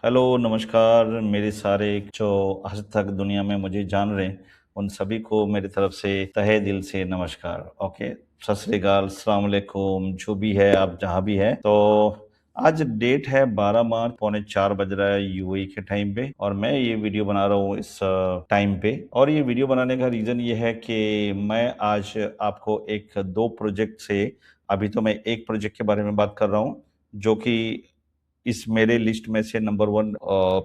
Hello, नमस्कार। मेरे सारे जो आज तक दुनिया में मुझे जान रहे हैं, उन सभी को मेरी तरफ से तहे दिल से नमस्कार। ओके, सत श्री अकाल, अस्सलाम वालेकुम, जो भी है आप जहाँ भी है। तो आज डेट है 12 मार्च, पौने 4 बज रहा है यूएई के टाइम पे, और मैं ये वीडियो बना रहा हूँ इस टाइम पे। और ये वीडियो बनाने का रीज़न ये है कि मैं आज आपको एक दो प्रोजेक्ट से, अभी तो मैं एक प्रोजेक्ट के बारे में बात कर रहा हूँ, जो कि इस मेरे लिस्ट में से नंबर 1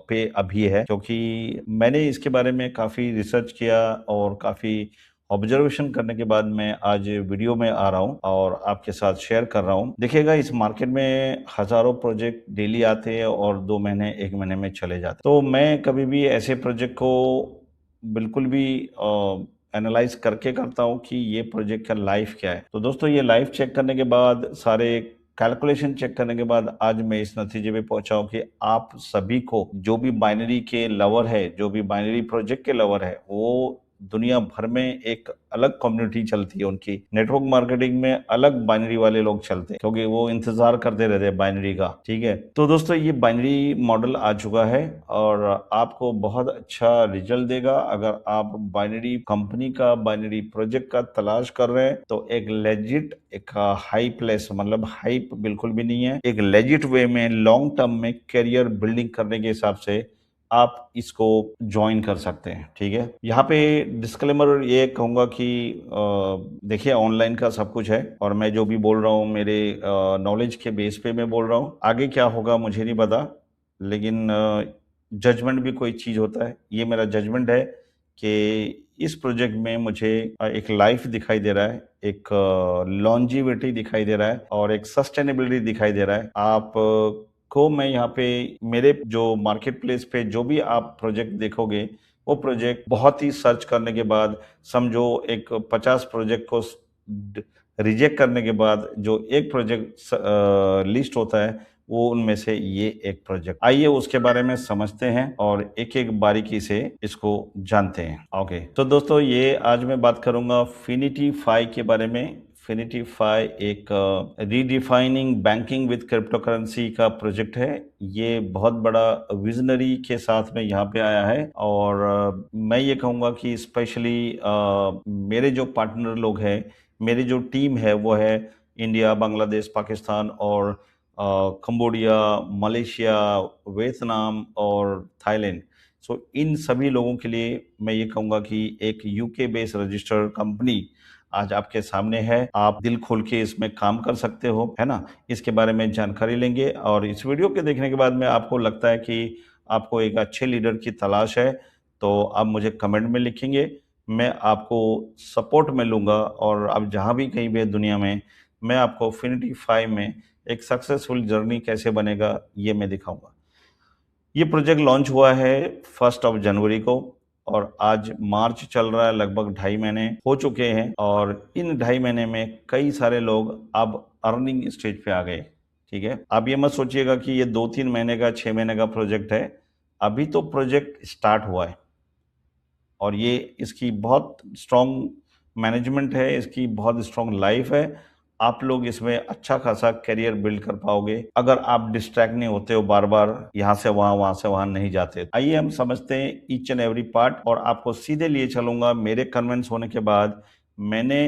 पे अभी है, क्योंकि मैंने इसके बारे में काफ़ी रिसर्च किया और काफ़ी ऑब्जर्वेशन करने के बाद मैं आज वीडियो में आ रहा हूँ और आपके साथ शेयर कर रहा हूँ। देखिएगा, इस मार्केट में हज़ारों प्रोजेक्ट डेली आते हैं और 2 महीने, 1 महीने में चले जाते हैं। तो मैं कभी भी ऐसे प्रोजेक्ट को बिल्कुल भी एनालाइज़ करके करता हूँ कि ये प्रोजेक्ट का लाइफ़ क्या है। तो दोस्तों, ये लाइफ़ चेक करने के बाद, सारे कैलकुलेशन चेक करने के बाद आज मैं इस नतीजे पे पहुंचा हूं कि आप सभी को, जो भी बाइनरी के लवर है, जो भी बाइनरी प्रोजेक्ट के लवर है, वो दुनिया भर में एक अलग कम्युनिटी चलती है उनकी। नेटवर्क मार्केटिंग में अलग बाइनरी वाले लोग चलते हैं, क्योंकि वो इंतजार करते रहते हैं बाइनरी का। ठीक है, तो दोस्तों, ये बाइनरी मॉडल आ चुका है और आपको बहुत अच्छा रिजल्ट देगा। अगर आप बाइनरी कंपनी का, बाइनरी प्रोजेक्ट का तलाश कर रहे हैं, तो एक लेजिट, एक हाई प्लेस, मतलब हाइप बिल्कुल भी नहीं है, एक लेजिट वे में लॉन्ग टर्म में करियर बिल्डिंग करने के हिसाब से आप इसको ज्वाइन कर सकते हैं। ठीक है, यहाँ पे डिस्क्लेमर ये कहूंगा कि देखिए, ऑनलाइन का सब कुछ है और मैं जो भी बोल रहा हूँ मेरे नॉलेज के बेस पे मैं बोल रहा हूँ। आगे क्या होगा मुझे नहीं पता, लेकिन जजमेंट भी कोई चीज़ होता है। ये मेरा जजमेंट है कि इस प्रोजेक्ट में मुझे एक लाइफ दिखाई दे रहा है, एक लॉन्जिविटी दिखाई दे रहा है और एक सस्टेनेबिलिटी दिखाई दे रहा है। आप को मैं यहाँ पे, मेरे जो मार्केट प्लेस पे जो भी आप प्रोजेक्ट देखोगे, वो प्रोजेक्ट बहुत ही सर्च करने के बाद, समझो एक 50 प्रोजेक्ट को रिजेक्ट करने के बाद जो एक प्रोजेक्ट लिस्ट होता है, वो उनमें से ये एक प्रोजेक्ट। आइए उसके बारे में समझते हैं और एक एक बारीकी से इसको जानते हैं। ओके, तो दोस्तों, ये आज मैं बात करूंगा फिनिटी फाई के बारे में। फिनिटी फाई एक redefining banking with crypto currency का प्रोजेक्ट है। ये बहुत बड़ा विजनरी के साथ में यहाँ पे आया है और मैं ये कहूँगा कि स्पेशली मेरे जो पार्टनर लोग हैं, मेरी जो टीम है, वो है इंडिया, बांग्लादेश, पाकिस्तान और कंबोडिया, मलेशिया, वियतनाम और थाईलैंड। सो इन सभी लोगों के लिए मैं ये कहूँगा कि एक यूके बेस्ड रजिस्टर्ड कंपनी आज आपके सामने है। आप दिल खोल के इसमें काम कर सकते हो, है ना? इसके बारे में जानकारी लेंगे और इस वीडियो के देखने के बाद में आपको लगता है कि आपको एक अच्छे लीडर की तलाश है, तो आप मुझे कमेंट में लिखेंगे। मैं आपको सपोर्ट में लूँगा और आप जहाँ भी कहीं भी है दुनिया में, मैं आपको फिनिटी फाइव में एक सक्सेसफुल जर्नी कैसे बनेगा, ये मैं दिखाऊँगा। ये प्रोजेक्ट लॉन्च हुआ है 1 जनवरी को और आज मार्च चल रहा है, लगभग 2.5 महीने हो चुके हैं और इन 2.5 महीने में कई सारे लोग अब अर्निंग स्टेज पे आ गए। ठीक है, आप ये मत सोचिएगा कि ये 2-3 महीने का, 6 महीने का प्रोजेक्ट है। अभी तो प्रोजेक्ट स्टार्ट हुआ है और ये, इसकी बहुत स्ट्रॉन्ग मैनेजमेंट है, इसकी बहुत स्ट्रॉन्ग लाइफ है। आप लोग इसमें अच्छा खासा करियर बिल्ड कर पाओगे अगर आप डिस्ट्रैक्ट नहीं होते हो, बार बार यहाँ से वहाँ, वहाँ से वहाँ नहीं जाते। आइए हम समझते हैं ईच एंड एवरी पार्ट और आपको सीधे लिए चलूंगा मेरे कन्विंस होने के बाद। मैंने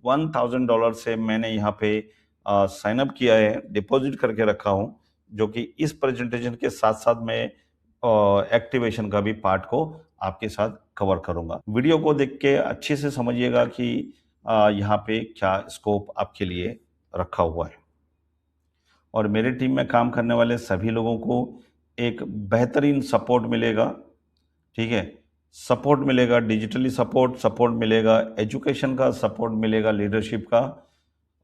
$1000 से मैंने यहाँ पे साइन अप किया है, डिपॉजिट करके रखा हूँ, जो कि इस प्रेजेंटेशन के साथ साथ मैं एक्टिवेशन का भी पार्ट को आपके साथ कवर करूंगा। वीडियो को देख के अच्छे से समझिएगा कि यहाँ पे क्या स्कोप आपके लिए रखा हुआ है और मेरे टीम में काम करने वाले सभी लोगों को एक बेहतरीन सपोर्ट मिलेगा। ठीक है, सपोर्ट मिलेगा, डिजिटली सपोर्ट सपोर्ट मिलेगा, एजुकेशन का सपोर्ट मिलेगा, लीडरशिप का,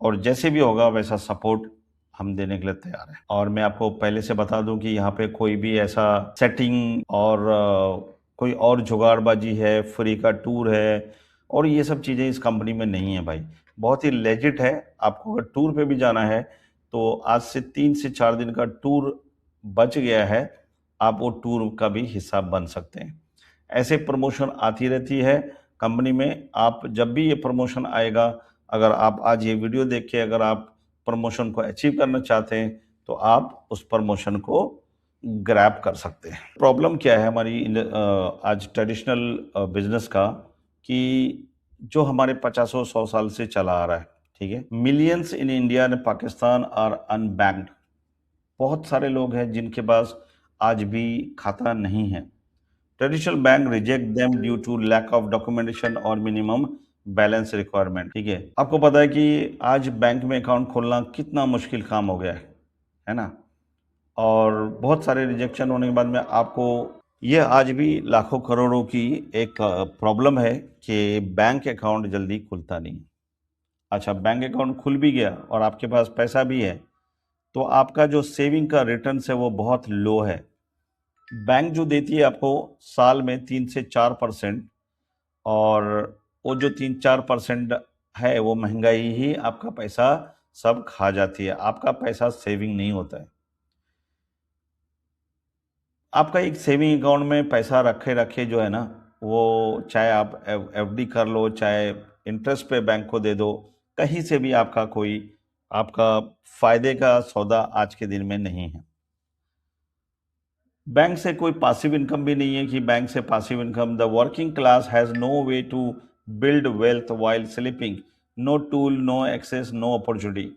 और जैसे भी होगा वैसा सपोर्ट हम देने के लिए तैयार हैं। और मैं आपको पहले से बता दूं कि यहाँ पे कोई भी ऐसा सेटिंग और कोई और जुगाड़बाजी है, फ्री का टूर है और ये सब चीज़ें इस कंपनी में नहीं है भाई। बहुत ही लेजिट है। आपको अगर टूर पे भी जाना है तो आज से 3 से 4 दिन का टूर बच गया है, आप वो टूर का भी हिस्सा बन सकते हैं। ऐसे प्रमोशन आती रहती है कंपनी में। आप जब भी ये प्रमोशन आएगा, अगर आप आज ये वीडियो देख के अगर आप प्रमोशन को अचीव करना चाहते हैं, तो आप उस प्रमोशन को ग्रैब कर सकते हैं। प्रॉब्लम क्या है हमारी आज ट्रेडिशनल बिजनेस का, कि जो हमारे 50-100 साल से चला आ रहा है, ठीक है, millions in India and Pakistan are unbanked. बहुत सारे लोग हैं जिनके पास आज भी खाता नहीं है। Traditional bank reject them due to lack of documentation और मिनिमम बैलेंस रिक्वायरमेंट। ठीक है, आपको पता है कि आज बैंक में अकाउंट खोलना कितना मुश्किल काम हो गया है ना। और बहुत सारे रिजेक्शन होने के बाद में आपको, ये आज भी लाखों करोड़ों की एक प्रॉब्लम है कि बैंक अकाउंट जल्दी खुलता नहीं। अच्छा, बैंक अकाउंट खुल भी गया और आपके पास पैसा भी है, तो आपका जो सेविंग का रिटर्न है वो बहुत लो है। बैंक जो देती है आपको साल में 3 से 4%, और वो जो 3-4% है वो महंगाई ही आपका पैसा सब खा जाती है, आपका पैसा सेविंग नहीं होता है। आपका एक सेविंग अकाउंट में पैसा रखे रखे जो है ना, वो चाहे आप एफडी कर लो, चाहे इंटरेस्ट पे बैंक को दे दो, कहीं से भी आपका कोई आपका फायदे का सौदा आज के दिन में नहीं है। बैंक से कोई पासिव इनकम भी नहीं है कि बैंक से passive income. The working class has no way to build wealth while sleeping, no tool, no access, no opportunity.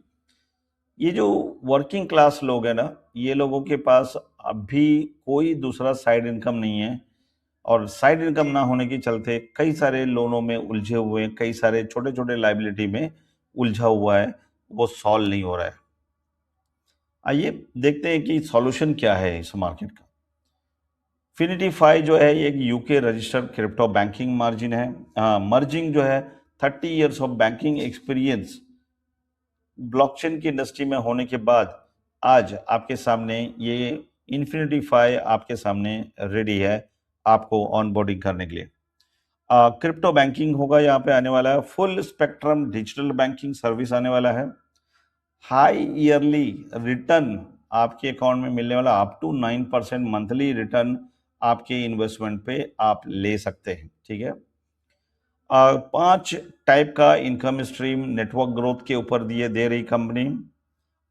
ये जो वर्किंग क्लास लोग हैं ना, ये लोगों के पास अभी कोई दूसरा साइड इनकम नहीं है, और साइड इनकम ना होने के चलते कई सारे लोनों में उलझे हुए हैं, कई सारे छोटे छोटे लाइबिलिटी में उलझा हुआ है, वो सॉल्व नहीं हो रहा है। आइए देखते हैं कि सॉल्यूशन क्या है इस मार्केट का। फिनिटीफाई जो है ये एक UK registered crypto banking margin है, मर्जिंग जो है 30 years of banking experience blockchain की इंडस्ट्री में होने के बाद आज आपके सामने ये इन्फिनिटीफाई आपके सामने रेडी है आपको ऑनबोर्डिंग करने के लिए। क्रिप्टो बैंकिंग होगा यहाँ पे आने वाला है, full spectrum digital banking service आने वाला है, हाई ईयरली रिटर्न आपके अकाउंट में मिलने वाला, अप टू 9% मंथली रिटर्न आपके इन्वेस्टमेंट पे आप ले सकते हैं। ठीक है, 5 टाइप का इनकम स्ट्रीम नेटवर्क ग्रोथ के ऊपर दिए दे रही कंपनी,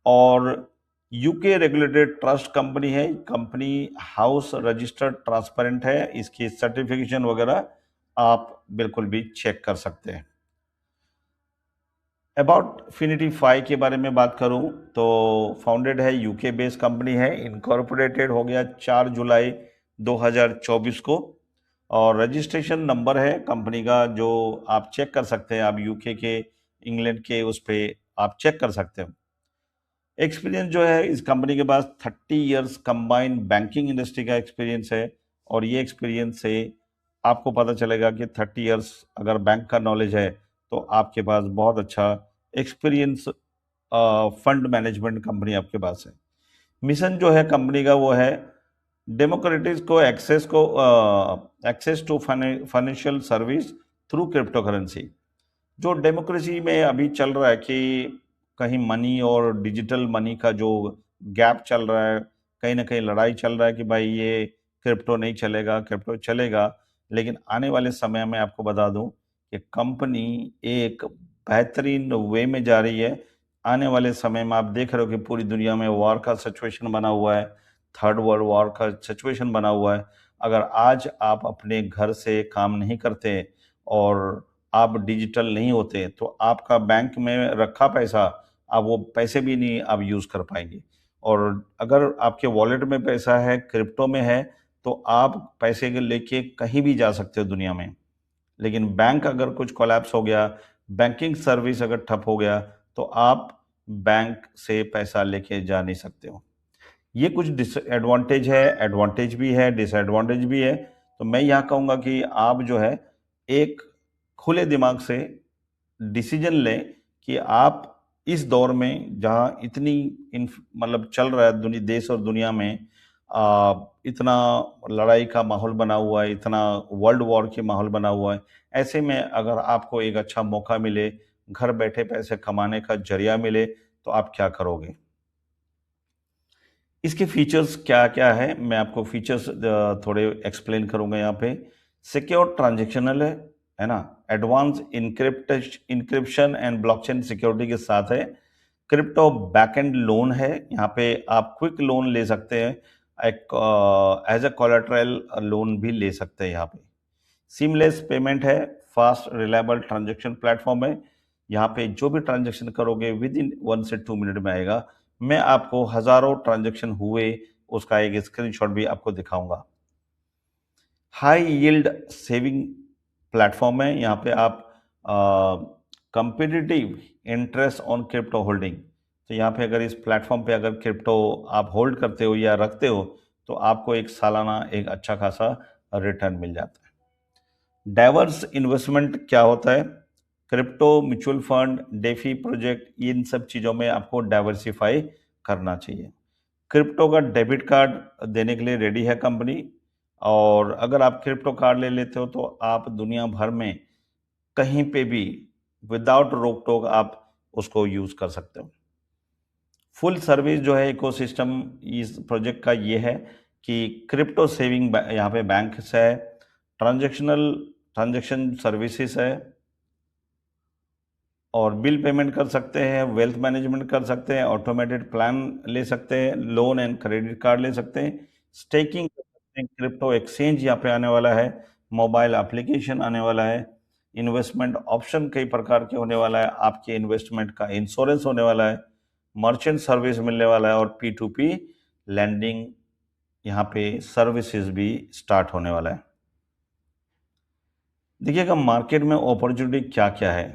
और यूके रेगुलेटेड ट्रस्ट कंपनी है, कंपनी हाउस रजिस्टर्ड ट्रांसपेरेंट है, इसकी सर्टिफिकेशन वगैरह आप बिल्कुल भी चेक कर सकते हैं। अबाउट फिनिटीफाई के बारे में बात करूं तो फाउंडेड है, यूके बेस्ड कंपनी है, इनकॉर्पोरेटेड हो गया 4 जुलाई 2024 को, और रजिस्ट्रेशन नंबर है कंपनी का जो आप चेक कर सकते हैं, आप यूके के, इंग्लैंड के उस पर आप चेक कर सकते हैं। एक्सपीरियंस जो है इस कंपनी के पास 30 इयर्स कंबाइंड बैंकिंग इंडस्ट्री का एक्सपीरियंस है, और ये एक्सपीरियंस से आपको पता चलेगा कि 30 इयर्स अगर बैंक का नॉलेज है तो आपके पास बहुत अच्छा एक्सपीरियंस फंड मैनेजमेंट कंपनी आपके पास है। मिशन जो है कंपनी का वो है डेमोक्रेटिक को access to financial service through crypto currency. जो डेमोक्रेसी में अभी चल रहा है कि कहीं मनी और डिजिटल मनी का जो गैप चल रहा है, कहीं ना कहीं लड़ाई चल रहा है कि भाई ये क्रिप्टो नहीं चलेगा, क्रिप्टो चलेगा, लेकिन आने वाले समय में आपको बता दूं कि कंपनी एक बेहतरीन वे में जा रही है। आने वाले समय में आप देख रहे हो कि पूरी दुनिया में वॉर का सिचुएशन बना हुआ है, थर्ड वर्ल्ड वॉर का सिचुएशन बना हुआ है। अगर आज आप अपने घर से काम नहीं करते और आप डिजिटल नहीं होते तो आपका बैंक में रखा पैसा, आप वो पैसे भी नहीं आप यूज़ कर पाएंगे। और अगर आपके वॉलेट में पैसा है, क्रिप्टो में है, तो आप पैसे के लेके कहीं भी जा सकते हो दुनिया में। लेकिन बैंक अगर कुछ कोलैप्स हो गया, बैंकिंग सर्विस अगर ठप हो गया, तो आप बैंक से पैसा लेके जा नहीं सकते हो। ये कुछ डिसएडवांटेज है, एडवांटेज भी है, डिसएडवांटेज भी है। तो मैं यहाँ कहूँगा कि आप जो है एक खुले दिमाग से डिसीजन लें कि आप इस दौर में जहाँ इतनी मतलब चल रहा है दुनिया, देश और दुनिया में इतना लड़ाई का माहौल बना हुआ है, इतना वर्ल्ड वॉर के माहौल बना हुआ है, ऐसे में अगर आपको एक अच्छा मौका मिले, घर बैठे पैसे कमाने का जरिया मिले, तो आप क्या करोगे। इसके फीचर्स क्या क्या है, मैं आपको फीचर्स थोड़े एक्सप्लेन करूंगा यहाँ पे। सिक्योर ट्रांजेक्शनल है ना, advance encryption and blockchain security के साथ है। क्रिप्टो बैकएंड लोन है, यहाँ पे आप क्विक लोन ले सकते हैं, एक एज अ कोलेटरल लोन भी ले सकते हैं यहाँ पे। सीमलेस पेमेंट है, फास्ट रिलायबल ट्रांजैक्शन प्लेटफॉर्म है। यहाँ पे जो भी ट्रांजैक्शन करोगे विद इन 1 से 2 मिनट में आएगा। मैं आपको हजारों ट्रांजैक्शन हुए उसका एक स्क्रीनशॉट भी आपको दिखाऊंगा। हाई यील्ड सेविंग प्लेटफॉर्म है। यहाँ पे आप competitive interest on crypto holding, तो यहाँ पे अगर इस प्लेटफॉर्म पे अगर क्रिप्टो आप होल्ड करते हो या रखते हो तो आपको एक सालाना एक अच्छा खासा रिटर्न मिल जाता है। डाइवर्स इन्वेस्टमेंट क्या होता है? Crypto, mutual fund, DeFi project, इन सब चीज़ों में आपको डाइवर्सिफाई करना चाहिए। क्रिप्टो का डेबिट कार्ड देने के लिए रेडी है कंपनी, और अगर आप क्रिप्टो कार्ड ले लेते हो तो आप दुनिया भर में कहीं पे भी विदाउट रोक टोक आप उसको यूज कर सकते हो। फुल सर्विस जो है इकोसिस्टम इस प्रोजेक्ट का ये है कि क्रिप्टो सेविंग यहाँ पे बैंक है, ट्रांजेक्शन सर्विसेज है, और बिल पेमेंट कर सकते हैं, वेल्थ मैनेजमेंट कर सकते हैं, ऑटोमेटेड प्लान ले सकते हैं, लोन एंड क्रेडिट कार्ड ले सकते हैं, स्टेकिंग कर सकते हैं, क्रिप्टो एक्सचेंज यहाँ पे आने वाला है, मोबाइल एप्लीकेशन आने वाला है, इन्वेस्टमेंट ऑप्शन कई प्रकार के होने वाला है, आपके इन्वेस्टमेंट का इंश्योरेंस होने वाला है, मर्चेंट सर्विस मिलने वाला है, और P2P लैंडिंग यहाँ पे सर्विसेज भी स्टार्ट होने वाला है। देखिएगा मार्केट में अपॉर्चुनिटी क्या क्या है,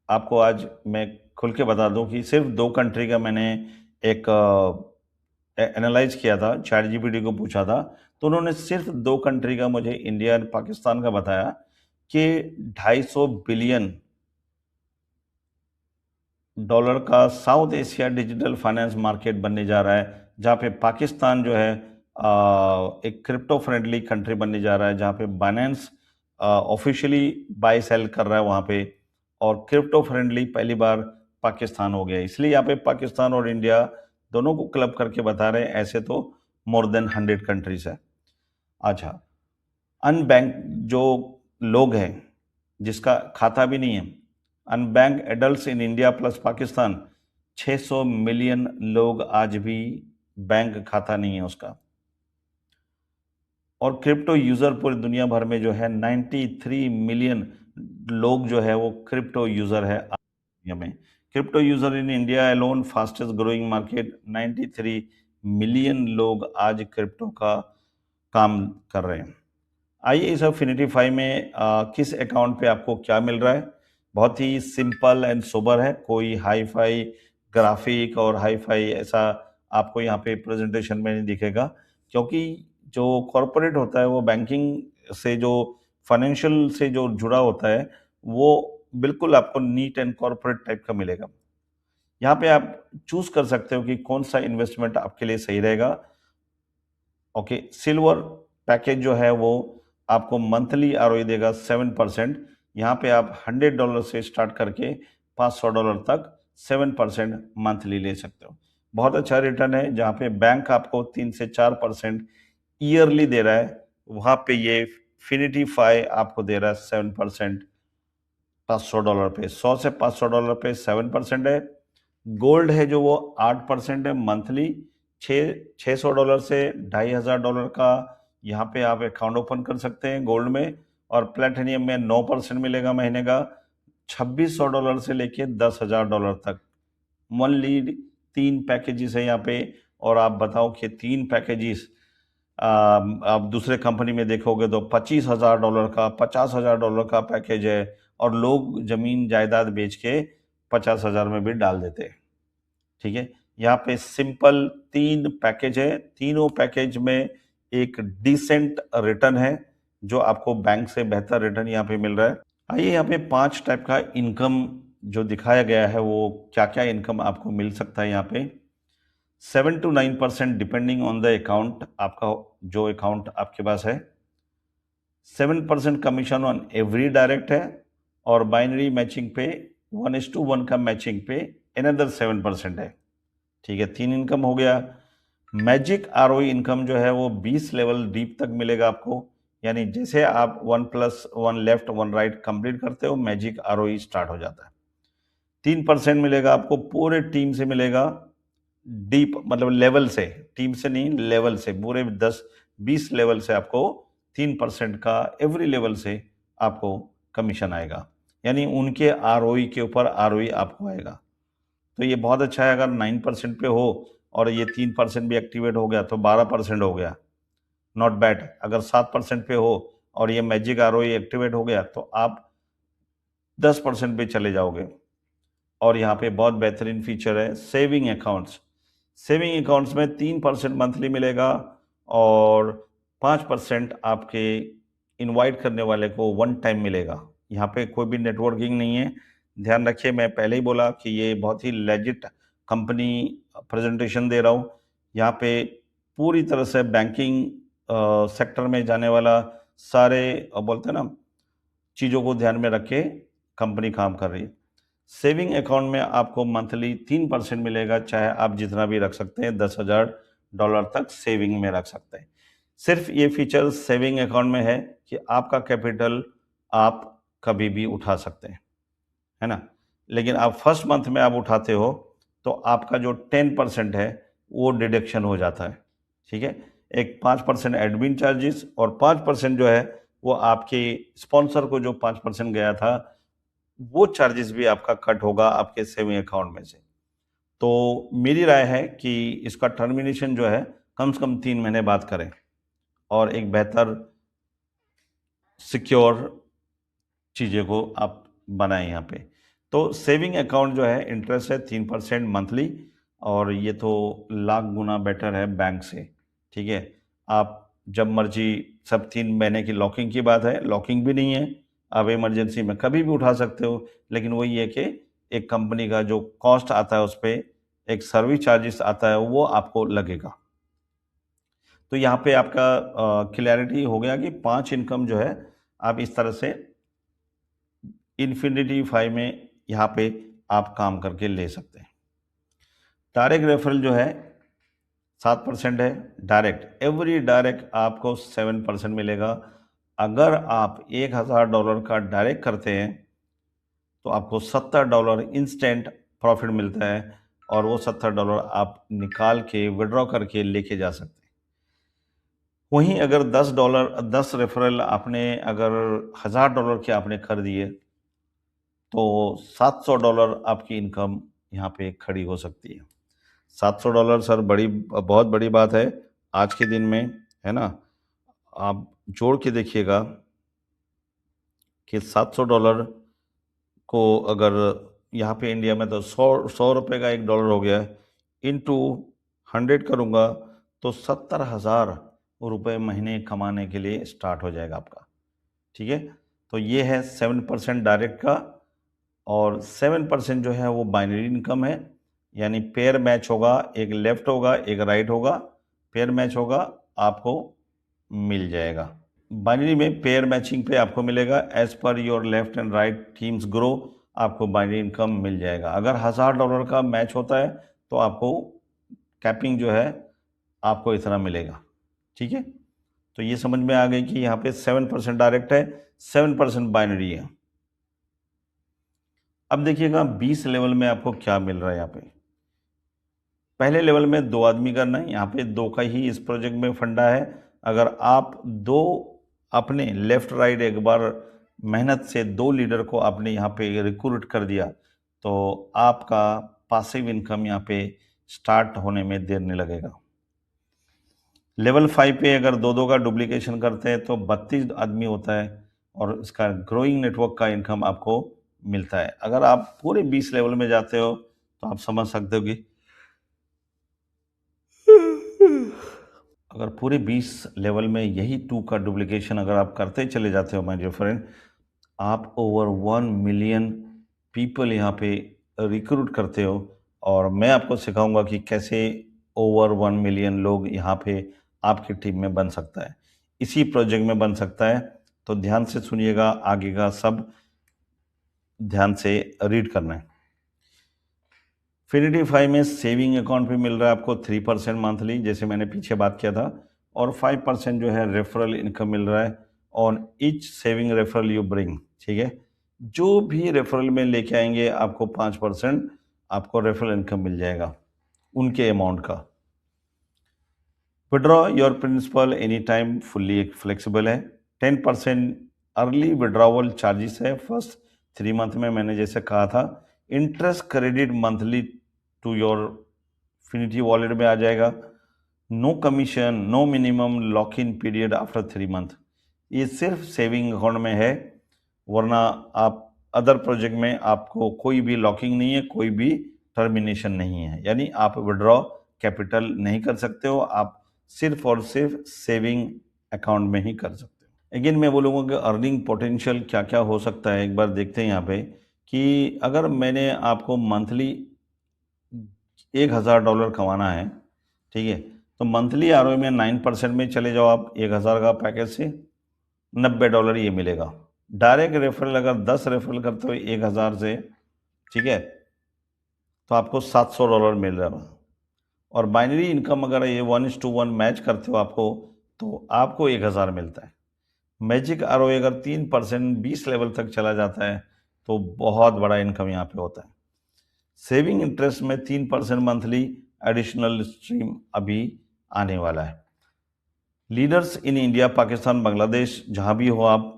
आपको आज मैं खुल के बता दूं कि सिर्फ 2 कंट्री का मैंने एक एनालाइज किया था, चैट जीपीटी को पूछा था, तो उन्होंने सिर्फ 2 कंट्री का मुझे इंडिया और पाकिस्तान का बताया कि 250 बिलियन डॉलर का south Asia digital finance market बनने जा रहा है, जहाँ पे पाकिस्तान जो है एक क्रिप्टो फ्रेंडली कंट्री बनने जा रहा है, जहाँ पे बाइनेंस ऑफिशियली बाय सेल कर रहा है वहाँ पे, और क्रिप्टो फ्रेंडली पहली बार पाकिस्तान हो गया। इसलिए यहाँ पे पाकिस्तान और इंडिया दोनों को क्लब करके बता रहे हैं, ऐसे तो मोर देन 100 कंट्रीज है। अच्छा, अनबैंक जो लोग हैं जिसका खाता भी नहीं है, unbank adults in India plus Pakistan 600 million लोग आज भी बैंक खाता नहीं है उसका, और क्रिप्टो यूजर पूरी दुनिया भर में जो है 93 मिलियन लोग जो है वो क्रिप्टो यूजर है दुनिया में। Crypto user in India alone fastest growing market, 93 million लोग आज क्रिप्टो का काम कर रहे हैं। आइए इस अफिनिटी 5 में किस अकाउंट पे आपको क्या मिल रहा है। बहुत ही सिंपल एंड सोबर है, कोई हाई फाई ग्राफिक और हाई फाई ऐसा आपको यहाँ पे प्रेजेंटेशन में नहीं दिखेगा, क्योंकि जो कॉरपोरेट होता है वो बैंकिंग से जो फाइनेंशियल से जो जुड़ा होता है वो बिल्कुल आपको नीट एंड कॉरपोरेट टाइप का मिलेगा। यहाँ पे आप चूज कर सकते हो कि कौन सा इन्वेस्टमेंट आपके लिए सही रहेगा। ओके, सिल्वर पैकेज जो है वो आपको मंथली आरओई देगा 7%। यहाँ पे आप $100 से स्टार्ट करके $500 तक 7% मंथली ले सकते हो। बहुत अच्छा रिटर्न है, जहाँ पे बैंक आपको 3 से 4% ईयरली दे रहा है, वहाँ पे ये फिनिटी 5 आपको दे रहा है 7% $500 पे। $100 से $500 पे 7% है। गोल्ड है जो वो 8% है मंथली, $600 से $2,500 का यहाँ पे आप अकाउंट ओपन कर सकते हैं गोल्ड में, और प्लेटिनियम में 9% मिलेगा महीने का, $2,600 से लेके $10,000 तक। ओनली 3 पैकेजेस है यहाँ पे, और आप बताओ कि 3 पैकेजेस आप दूसरे कंपनी में देखोगे तो $25,000 का, $50,000 का पैकेज है, और लोग जमीन जायदाद बेच के 50,000 में भी डाल देते हैं। ठीक है, यहाँ पे सिंपल 3 पैकेज है, तीनों पैकेज में एक डिसेंट रिटर्न है, जो आपको बैंक से बेहतर रिटर्न यहाँ पे मिल रहा है। आइए यहाँ पे 5 टाइप का इनकम जो दिखाया गया है, वो क्या क्या इनकम आपको मिल सकता है यहाँ पे। 7 to 9% depending on the account, आपका जो अकाउंट आपके पास है। 7% कमीशन ऑन एवरी डायरेक्ट है, और बाइनरी मैचिंग पे 1:1 का मैचिंग पे अनदर 7% है। ठीक है, 3 इनकम हो गया। मैजिक आरओई इनकम जो है वो 20 लेवल डीप तक मिलेगा आपको, यानी जैसे आप 1+1 लेफ्ट 1 राइट कंप्लीट करते हो, मैजिक आरओई स्टार्ट हो जाता है। 3% मिलेगा आपको पूरे टीम से मिलेगा, डीप मतलब लेवल से, टीम से नहीं, लेवल से, पूरे 10-20 लेवल से आपको 3% का एवरी लेवल से आपको कमीशन आएगा, यानी उनके आरओई के ऊपर आरओई आपको आएगा। तो ये बहुत अच्छा है। अगर 9% पे हो और ये 3% भी एक्टिवेट हो गया तो 12% हो गया, नॉट बैड। अगर 7% पे हो और ये मैजिक आरओई एक्टिवेट हो गया तो आप 10% पे चले जाओगे। और यहाँ पे बहुत बेहतरीन फीचर है सेविंग अकाउंट्स। सेविंग अकाउंट्स में 3% मंथली मिलेगा और 5% आपके इनवाइट करने वाले को वन टाइम मिलेगा। यहाँ पे कोई भी नेटवर्किंग नहीं है। ध्यान रखिए, मैं पहले ही बोला कि ये बहुत ही लेजिट कंपनी प्रेजेंटेशन दे रहा हूँ। यहाँ पे पूरी तरह से बैंकिंग सेक्टर में जाने वाला सारे बोलते हैं ना चीज़ों को ध्यान में रख के कंपनी काम कर रही है। सेविंग अकाउंट में आपको मंथली 3% मिलेगा, चाहे आप जितना भी रख सकते हैं, $10,000 तक सेविंग में रख सकते हैं। सिर्फ ये फीचर सेविंग अकाउंट में है कि आपका कैपिटल आप कभी भी उठा सकते हैं, है ना। लेकिन आप फर्स्ट मंथ में आप उठाते हो तो आपका जो 10% है वो डिडक्शन हो जाता है, ठीक है। एक 5% एडमिन चार्जेस और 5% जो है वो आपके स्पॉन्सर को जो 5% गया था वो चार्जेस भी आपका कट होगा आपके सेविंग अकाउंट में से। तो मेरी राय है कि इसका टर्मिनेशन जो है कम से कम 3 महीने बाद करें और एक बेहतर सिक्योर चीज़ें को आप बनाएं यहाँ पे। तो सेविंग अकाउंट जो है इंटरेस्ट है 3% मंथली, और ये तो लाख गुना बेटर है बैंक से, ठीक है। आप जब मर्जी, सब 3 महीने की लॉकिंग की बात है, लॉकिंग भी नहीं है, आप इमरजेंसी में कभी भी उठा सकते हो। लेकिन वही है कि एक कंपनी का जो कॉस्ट आता है उस पर एक सर्विस चार्जेस आता है वो आपको लगेगा। तो यहाँ पे आपका क्लैरिटी हो गया कि 5 इनकम जो है आप इस तरह से इन्फिनिटी 5 में यहाँ पे आप काम करके ले सकते हैं। डायरेक्ट रेफरल जो है 7% है, डायरेक्ट एवरी डायरेक्ट आपको 7% मिलेगा। अगर आप $1,000 का डायरेक्ट करते हैं तो आपको $70 इंस्टेंट प्रॉफिट मिलता है, और वो $70 आप निकाल के विड्रॉ करके लेके जा सकते हैं। वहीं अगर $10 रेफरल आपने अगर $1,000 के आपने कर दिए तो $700 आपकी इनकम यहाँ पे खड़ी हो सकती है। $700 सर बहुत बड़ी बात है आज के दिन में, है ना। आप जोड़ के देखिएगा कि $700 को अगर यहाँ पे इंडिया में तो 100 रुपये का $1 हो गया, इंटू 100 करूँगा तो 70,000 रुपये महीने कमाने के लिए स्टार्ट हो जाएगा आपका, ठीक है। तो ये है 7% डायरेक्ट का, और 7% जो है वो बाइनरी इनकम है, यानी पेयर मैच होगा, एक लेफ्ट होगा एक राइट होगा, पेयर मैच होगा, आपको मिल जाएगा। बाइनरी में पेयर मैचिंग पे आपको मिलेगा, as per your left and right teams grow आपको बाइनरी इनकम मिल जाएगा। अगर $1,000 का मैच होता है तो आपको कैपिंग जो है आपको इतना मिलेगा, ठीक है। तो ये समझ में आ गई कि यहाँ पे 7% डायरेक्ट है, 7% बाइनरी है। अब देखिएगा 20 लेवल में आपको क्या मिल रहा है। यहाँ पे पहले लेवल में 2 आदमी करना है, यहाँ पे 2 का ही इस प्रोजेक्ट में फंडा है। अगर आप 2 अपने लेफ्ट राइट एक बार मेहनत से 2 लीडर को आपने यहाँ पे रिक्रूट कर दिया तो आपका पासिव इनकम यहाँ पे स्टार्ट होने में देर नहीं लगेगा। लेवल 5 पे अगर 2-2 का डुप्लीकेशन करते हैं तो 32 आदमी होता है, और इसका ग्रोइंग नेटवर्क का इनकम आपको मिलता है। अगर आप पूरे 20 लेवल में जाते हो तो आप समझ सकते हो कि अगर पूरे 20 लेवल में यही 2 का डुप्लीकेशन अगर आप करते चले जाते हो माय डियर फ्रेंड, आप ओवर 1 मिलियन पीपल यहाँ पे रिक्रूट करते हो, और मैं आपको सिखाऊंगा कि कैसे ओवर 1 मिलियन लोग यहाँ पे आपकी टीम में बन सकता है, इसी प्रोजेक्ट में बन सकता है। तो ध्यान से सुनिएगा, आगे का सब ध्यान से रीड करना है। फिनिटी 5 में सेविंग अकाउंट पे मिल रहा है आपको 3% मंथली, जैसे मैंने पीछे बात किया था, और 5% जो है रेफरल इनकम मिल रहा है on each saving referral you bring, ठीक है। जो भी रेफरल में लेके आएंगे आपको 5% आपको रेफरल इनकम मिल जाएगा। उनके अमाउंट का। Withdraw your principal any time, fully flexible है। 10% अर्ली विड्रॉवल चार्जेस है फर्स्ट 3 मंथ में, मैंने जैसे कहा था। Interest credit monthly to your Finity wallet में आ जाएगा। No commission, no minimum lock in period after 3 month. ये सिर्फ सेविंग अकाउंट में है, वरना आप अदर प्रोजेक्ट में आपको कोई भी लॉकिंग नहीं है, कोई भी टर्मिनेशन नहीं है, यानी आप विड्रॉ कैपिटल नहीं कर सकते हो, आप सिर्फ और सिर्फ सेविंग अकाउंट में ही कर सकते हो। अगेन मैं बोलूँगा कि अर्निंग पोटेंशियल क्या क्या हो सकता है, एक बार देखते हैं यहाँ पे कि अगर मैंने आपको मंथली $1,000 कमाना है, ठीक है, तो मंथली आरओई में 9% में चले जाओ आप 1,000 का पैकेज से, $90 ये मिलेगा। डायरेक्ट रेफरल अगर 10 रेफरल करते हो 1,000 से, ठीक है, तो आपको $700 मिल रहा है। और बाइनरी इनकम अगर ये 1:1 मैच करते हो आपको, तो आपको 1,000 मिलता है। मैजिक आरओई अगर 3% 20 लेवल तक चला जाता है, तो बहुत बड़ा इनकम यहाँ पे होता है। सेविंग इंटरेस्ट में 3% मंथली एडिशनल स्ट्रीम अभी आने वाला है। Leaders in India, Pakistan, Bangladesh, जहाँ भी हो आप,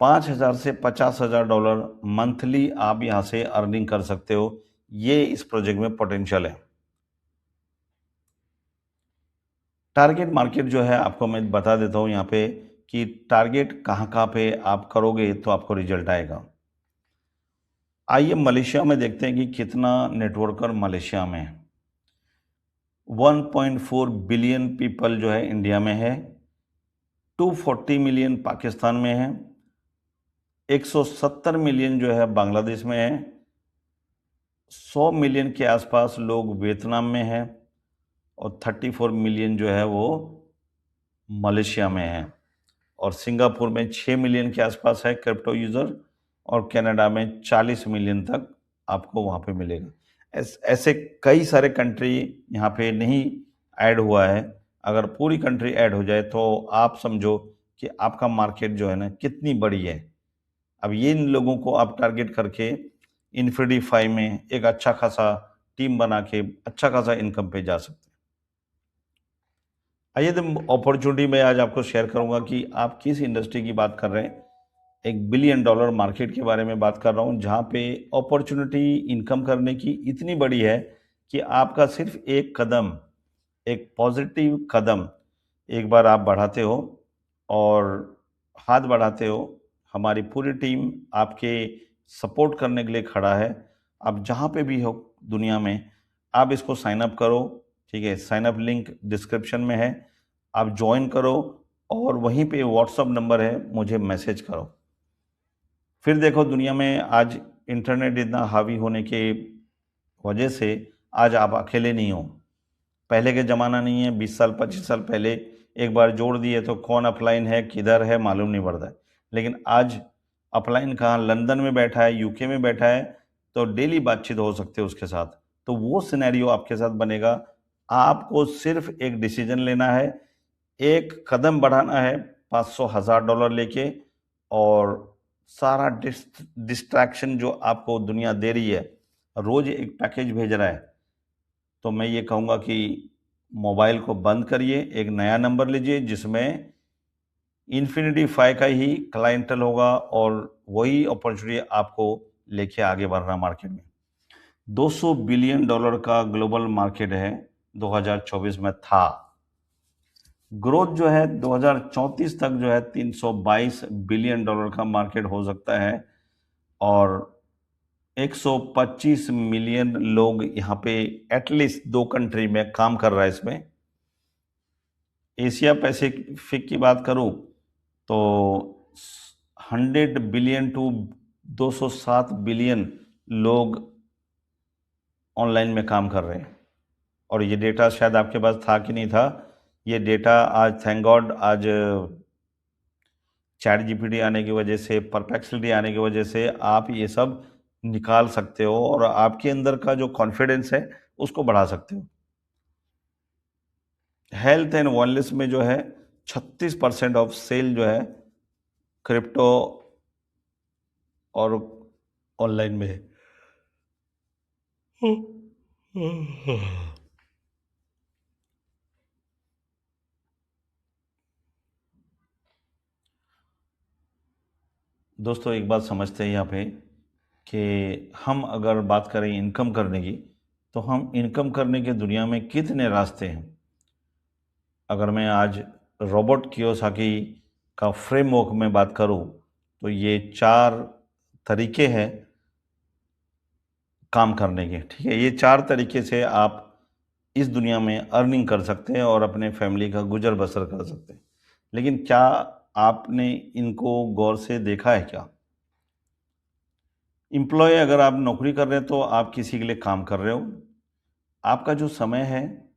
5,000 से $50,000 मंथली आप यहाँ से अर्निंग कर सकते हो। ये इस प्रोजेक्ट में पोटेंशियल है। टारगेट मार्केट जो है आपको मैं बता देता हूँ यहाँ पे कि टारगेट कहाँ पे आप करोगे तो आपको रिजल्ट आएगा। आइए मलेशिया में देखते हैं कि कितना नेटवर्कर मलेशिया में है। 1.4 बिलियन पीपल जो है इंडिया में है, 240 मिलियन पाकिस्तान में है, 170 मिलियन जो है बांग्लादेश में है, 100 मिलियन के आसपास लोग वियतनाम में है, और 34 मिलियन जो है वो मलेशिया में है, और सिंगापुर में 6 मिलियन के आसपास है क्रिप्टो यूज़र, और कनाडा में 40 मिलियन तक आपको वहाँ पे मिलेगा। ऐसे कई सारे कंट्री यहाँ पे नहीं ऐड हुआ है। अगर पूरी कंट्री ऐड हो जाए तो आप समझो कि आपका मार्केट जो है ना कितनी बड़ी है। अब ये इन लोगों को आप टारगेट करके इन्फिनिटी में एक अच्छा खासा टीम बना के अच्छा खासा इनकम पे जा सकते हैं। आइए तो अपॉर्चुनिटी में आज आपको शेयर करूंगा कि आप किस इंडस्ट्री की बात कर रहे हैं। $1 बिलियन मार्केट के बारे में बात कर रहा हूँ, जहाँ पे अपॉर्चुनिटी इनकम करने की इतनी बड़ी है कि आपका सिर्फ एक कदम, एक पॉजिटिव कदम एक बार आप बढ़ाते हो और हाथ बढ़ाते हो, हमारी पूरी टीम आपके सपोर्ट करने के लिए खड़ा है। आप जहाँ पे भी हो दुनिया में, आप इसको साइन अप करो, ठीक है, साइन अप लिंक डिस्क्रिप्शन में है, आप ज्वाइन करो और वहीं पे व्हाट्सअप नंबर है, मुझे मैसेज करो। फिर देखो दुनिया में आज इंटरनेट इतना हावी होने के वजह से आज आप अकेले नहीं हो। पहले के ज़माना नहीं है, 20 साल 25 साल पहले एक बार जोड़ दिए तो कौन अपलाइन है किधर है मालूम नहीं पड़ता है। लेकिन आज अपलाइन कहाँ, लंदन में बैठा है, यूके में बैठा है, तो डेली बातचीत हो सकती है उसके साथ। तो वो सिनेरियो आपके साथ बनेगा। आपको सिर्फ एक डिसीजन लेना है, एक कदम बढ़ाना है, 500 हज़ार डॉलर लेके, और सारा डिस्ट्रैक्शन जो आपको दुनिया दे रही है, रोज एक पैकेज भेज रहा है, तो मैं ये कहूँगा कि मोबाइल को बंद करिए, एक नया नंबर लीजिए जिसमें इन्फिनिटी 5 का ही क्लाइंटल होगा, और वही अपॉर्चुनिटी आपको लेके आगे बढ़ना मार्केट में। $200 बिलियन का ग्लोबल मार्केट है, 2024 में था। ग्रोथ जो है 2034 तक जो है $322 बिलियन का मार्केट हो सकता है, और 125 मिलियन लोग यहाँ पे एटलीस्ट 2 कंट्री में काम कर रहा है इसमें। एशिया पैसिफिक की बात करूँ तो 100 बिलियन टू 207 बिलियन लोग ऑनलाइन में काम कर रहे हैं। और ये डेटा शायद आपके पास था कि नहीं था, ये डेटा आज थैंक गॉड आज चैट जीपीटी आने की वजह से, परप्लेक्सिटी आने की वजह से आप ये सब निकाल सकते हो, और आपके अंदर का जो कॉन्फिडेंस है उसको बढ़ा सकते हो। हेल्थ एंड वेलनेस में जो है 36% ऑफ सेल जो है क्रिप्टो और ऑनलाइन में है। दोस्तों एक बात समझते हैं यहाँ पे कि हम अगर बात करें इनकम करने की, तो हम इनकम करने के दुनिया में कितने रास्ते हैं। अगर मैं आज रॉबर्ट कियोसाकी का फ्रेमवर्क में बात करूं, तो ये 4 तरीके हैं काम करने के। ठीक है, ये 4 तरीके से आप इस दुनिया में अर्निंग कर सकते हैं और अपने फैमिली का गुजर बसर कर सकते हैं। लेकिन क्या आपने इनको गौर से देखा है क्या? एम्प्लॉय अगर आप नौकरी कर रहे हैं तो आप किसी के लिए काम कर रहे हो। आपका जो समय है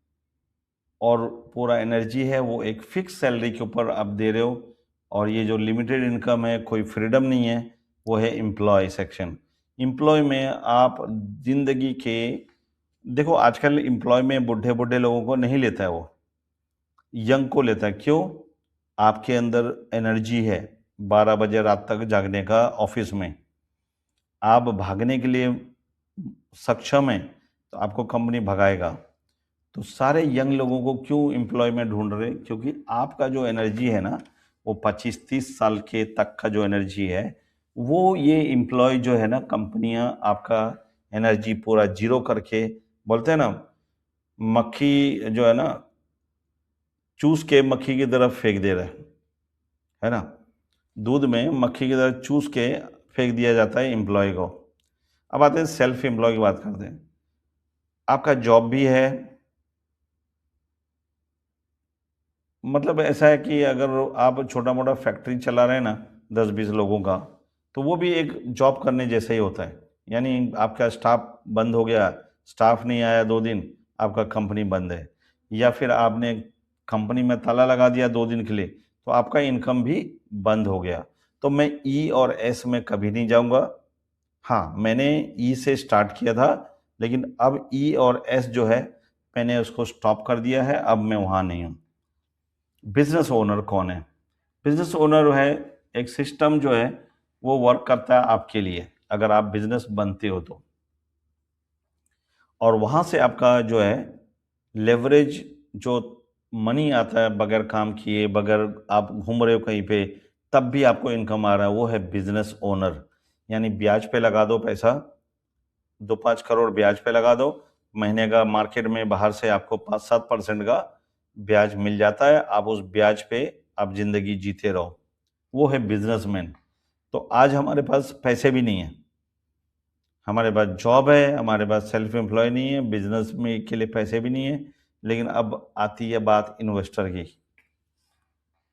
और पूरा एनर्जी है वो एक फिक्स सैलरी के ऊपर आप दे रहे हो, और ये जो लिमिटेड इनकम है, कोई फ्रीडम नहीं है, वो है एम्प्लॉय सेक्शन। एम्प्लॉय में आप जिंदगी के, देखो आजकल एम्प्लॉय में बूढ़े बूढ़े लोगों को नहीं लेता है, वो यंग को लेता है। क्यों? आपके अंदर एनर्जी है 12 बजे रात तक जागने का ऑफिस में, आप भागने के लिए सक्षम हैं, तो आपको कंपनी भगाएगा। तो सारे यंग लोगों को क्यों एम्प्लॉय में ढूंढ रहे? क्योंकि आपका जो एनर्जी है ना, वो 25-30 साल के तक का जो एनर्जी है, वो ये एम्प्लॉय जो है ना, कंपनियां आपका एनर्जी पूरा जीरो करके, बोलते हैं ना, मक्खी जो है ना, चूस के मक्खी की तरफ फेंक दे रहा है ना। दूध में मक्खी की तरफ चूस के फेंक दिया जाता है एम्प्लॉय को। अब आते हैं सेल्फ एम्प्लॉय की बात करते हैं। आपका जॉब भी है, मतलब ऐसा है कि अगर आप छोटा मोटा फैक्ट्री चला रहे हैं ना 10-20 लोगों का, तो वो भी एक जॉब करने जैसा ही होता है। यानी आपका स्टाफ बंद हो गया, स्टाफ नहीं आया 2 दिन, आपका कंपनी बंद है। या फिर आपने कंपनी में ताला लगा दिया 2 दिन के लिए, तो आपका इनकम भी बंद हो गया। तो मैं ई और एस में कभी नहीं जाऊंगा। हाँ, मैंने ई से स्टार्ट किया था, लेकिन अब ई और एस जो है, मैंने उसको स्टॉप कर दिया है, अब मैं वहाँ नहीं हूँ। बिजनेस ओनर कौन है? बिजनेस ओनर है एक सिस्टम जो है, वो वर्क करता है आपके लिए अगर आप बिजनेस बनते हो तो। और वहाँ से आपका जो है लेवरेज, जो मनी आता है बगैर काम किए, बगैर आप घूम रहे हो कहीं पे, तब भी आपको इनकम आ रहा है, वो है बिजनेस ओनर। यानी ब्याज पे लगा दो पैसा, 2-5 करोड़ ब्याज पे लगा दो, महीने का मार्केट में बाहर से आपको 5-7% का ब्याज मिल जाता है, आप उस ब्याज पे आप जिंदगी जीते रहो। वो है बिजनेसमैन। तो आज हमारे पास पैसे भी नहीं है, हमारे पास जॉब है, हमारे पास सेल्फ एम्प्लॉय नहीं है, बिजनेस में के लिए पैसे भी नहीं है। लेकिन अब आती है बात इन्वेस्टर की।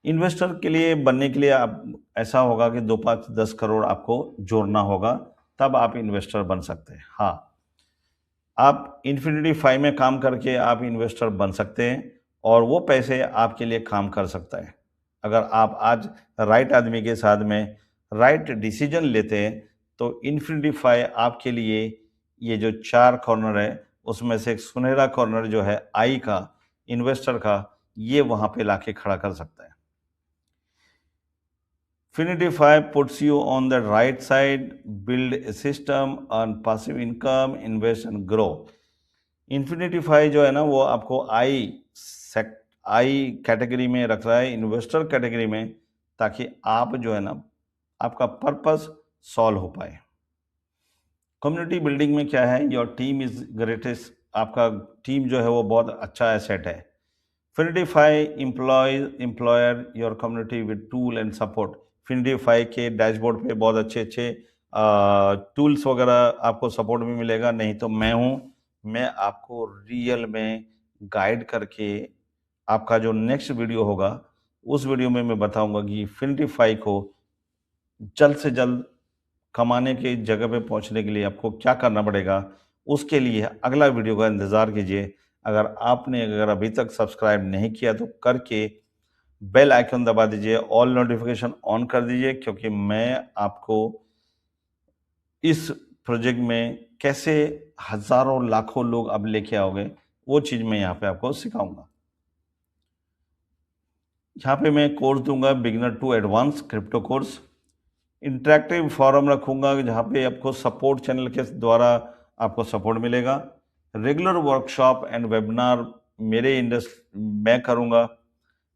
इन्वेस्टर के लिए बनने के लिए आप, ऐसा होगा कि 2-5-10 करोड़ आपको जोड़ना होगा, तब आप इन्वेस्टर बन सकते हैं। हाँ, आप इन्फिनिटी 5 में काम करके आप इन्वेस्टर बन सकते हैं, और वो पैसे आपके लिए काम कर सकता है। अगर आप आज राइट आदमी के साथ में राइट डिसीजन लेते हैं, तो इन्फिनिटी 5 आपके लिए, ये जो 4 कॉर्नर है उसमें से एक सुनहरा कॉर्नर जो है आई का, इन्वेस्टर का, ये वहां पे लाके खड़ा कर सकता है। Infinity 5 puts you on the right side, build a system, earn passive income, invest and grow. Infinity 5 जो है ना, वो आपको आई कैटेगरी में रख रहा है, इन्वेस्टर कैटेगरी में, ताकि आप जो है ना, आपका पर्पस सॉल्व हो पाए। कम्युनिटी बिल्डिंग में क्या है, योर टीम इज ग्रेटेस्ट, आपका टीम जो है वो बहुत अच्छा एसेट है। Finity 5 employer your community with tool and support. Finity 5 के डैशबोर्ड पे बहुत अच्छे अच्छे टूल्स वगैरह आपको सपोर्ट भी मिलेगा। नहीं तो मैं हूँ, मैं आपको रियल में गाइड करके, आपका जो नेक्स्ट वीडियो होगा उस वीडियो में मैं बताऊंगा कि Finity 5 को जल्द से जल्द कमाने की जगह पे पहुंचने के लिए आपको क्या करना पड़ेगा। उसके लिए अगला वीडियो का इंतज़ार कीजिए। अगर अभी तक सब्सक्राइब नहीं किया तो करके बेल आइकन दबा दीजिए, ऑल नोटिफिकेशन ऑन कर दीजिए, क्योंकि मैं आपको इस प्रोजेक्ट में कैसे हजारों लाखों लोग अब लेके आओगे, वो चीज़ मैं यहाँ पे आपको सिखाऊंगा। यहाँ पे मैं कोर्स दूंगा, beginner to advance crypto course. Interactive forum रखूंगा जहाँ पे आपको सपोर्ट चैनल के द्वारा आपको सपोर्ट मिलेगा। रेगुलर वर्कशॉप एंड वेबिनार मेरे मैं करूँगा।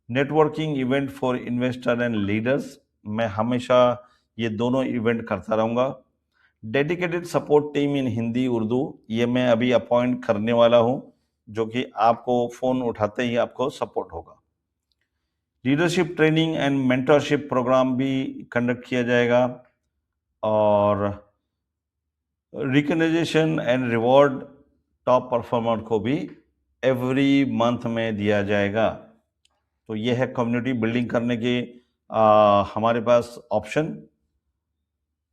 Networking event for investor and leaders, मैं हमेशा ये दोनों इवेंट करता रहूँगा। डेडिकेटेड सपोर्ट टीम इन हिंदी उर्दू, ये मैं अभी अपॉइंट करने वाला हूँ, जो कि आपको फ़ोन उठाते ही आपको सपोर्ट होगा। Leadership training and mentorship program भी कंडक्ट किया जाएगा, और recognition and reward top performer को भी एवरी मंथ में दिया जाएगा। तो ये है कम्युनिटी बिल्डिंग करने के हमारे पास ऑप्शन।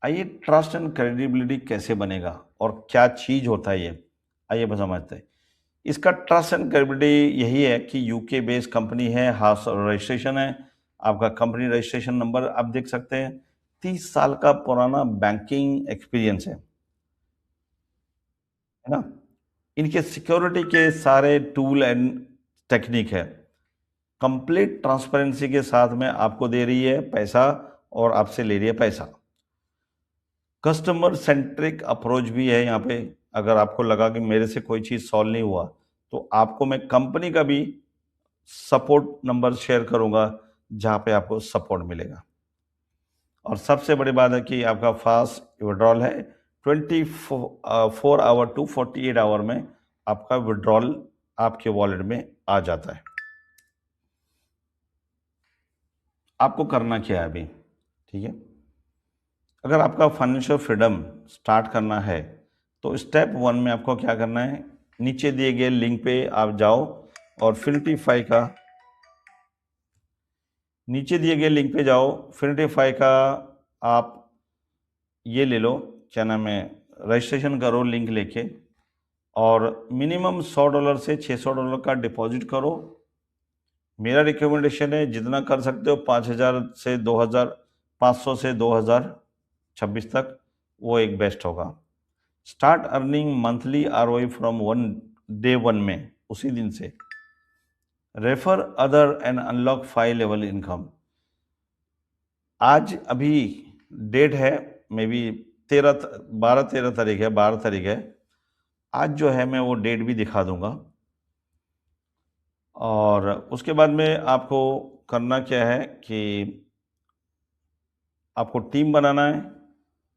आइए, ट्रस्ट एंड क्रेडिबिलिटी कैसे बनेगा और क्या चीज होता है ये, आइए बस समझते हैं। इसका ट्रस्ट एंड क्रेडिबिलिटी यही है कि यूके बेस्ड कंपनी है, हाउस रजिस्ट्रेशन है, आपका कंपनी रजिस्ट्रेशन नंबर आप देख सकते हैं, 30 साल का पुराना बैंकिंग एक्सपीरियंस है ना। इनके सिक्योरिटी के सारे टूल एंड टेक्निक है, कंप्लीट ट्रांसपेरेंसी के साथ में आपको दे रही है पैसा और आपसे ले रही है पैसा। कस्टमर सेंट्रिक अप्रोच भी है यहाँ पे। अगर आपको लगा कि मेरे से कोई चीज़ सॉल्व नहीं हुआ, तो आपको मैं कंपनी का भी सपोर्ट नंबर शेयर करूँगा, जहाँ पे आपको सपोर्ट मिलेगा। और सबसे बड़ी बात है कि आपका फास्ट विड्रॉल है, 24 आवर टू 48 आवर में आपका विड्रॉल आपके वॉलेट में आ जाता है। आपको करना क्या है अभी, ठीक है। अगर आपका फाइनेंशियल फ्रीडम स्टार्ट करना है, तो स्टेप 1 में आपको क्या करना है, नीचे दिए गए लिंक पे आप जाओ और फिनिटीफाई का, नीचे दिए गए लिंक पे जाओ, फिनिटीफाई का आप ये ले लो, क्या नाम है, रजिस्ट्रेशन करो लिंक लेके, और मिनिमम $100 से $600 का डिपॉजिट करो। मेरा रिकमेंडेशन है जितना कर सकते हो, 5,000 से 2,000, 500 से 2026 तक, वो एक बेस्ट होगा। Start earning monthly ROI from day one में, उसी दिन से। Refer other and unlock 5 level income. आज अभी डेट है, मे बी 12-13 तारीख है, 12 तारीख है आज, जो है मैं वो डेट भी दिखा दूंगा। और उसके बाद में आपको करना क्या है कि आपको टीम बनाना है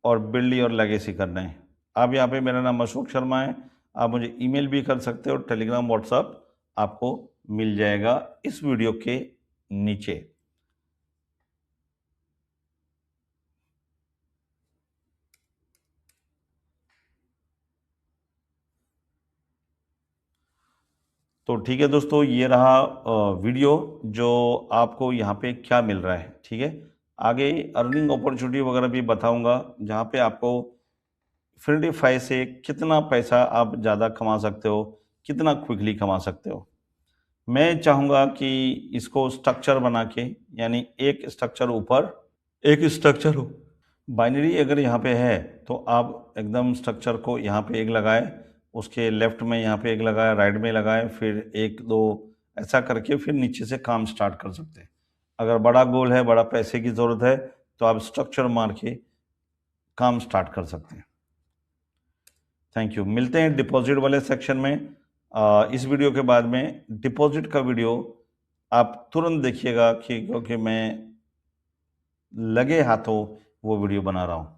और बिल्ड योर लेगेसी करना है। आप यहाँ पे, मेरा नाम अशोक शर्मा है, आप मुझे ईमेल भी कर सकते हो, टेलीग्राम, व्हाट्सएप आपको मिल जाएगा इस वीडियो के नीचे। तो ठीक है दोस्तों, ये रहा वीडियो, जो आपको यहाँ पे क्या मिल रहा है, ठीक है। आगे अर्निंग अपॉर्चुनिटी वगैरह भी बताऊंगा, जहाँ पे आपको फिनिटीफाई से कितना पैसा आप ज़्यादा कमा सकते हो, कितना क्विकली कमा सकते हो। मैं चाहूँगा कि इसको स्ट्रक्चर बना के, यानी एक स्ट्रक्चर ऊपर एक स्ट्रक्चर हो। बाइनरी अगर यहाँ पे है तो आप एकदम स्ट्रक्चर को यहाँ पे एक लगाए, उसके लेफ्ट में यहाँ पे एक लगाए, राइट में लगाए, फिर एक दो ऐसा करके फिर नीचे से काम स्टार्ट कर सकते हैं। अगर बड़ा गोल है, बड़ा पैसे की ज़रूरत है, तो आप स्ट्रक्चर मार के काम स्टार्ट कर सकते हैं। Thank you. मिलते हैं डिपॉजिट वाले सेक्शन में। इस वीडियो के बाद में डिपॉजिट का वीडियो आप तुरंत देखिएगा, क्योंकि मैं लगे हाथों वो वीडियो बना रहा हूँ।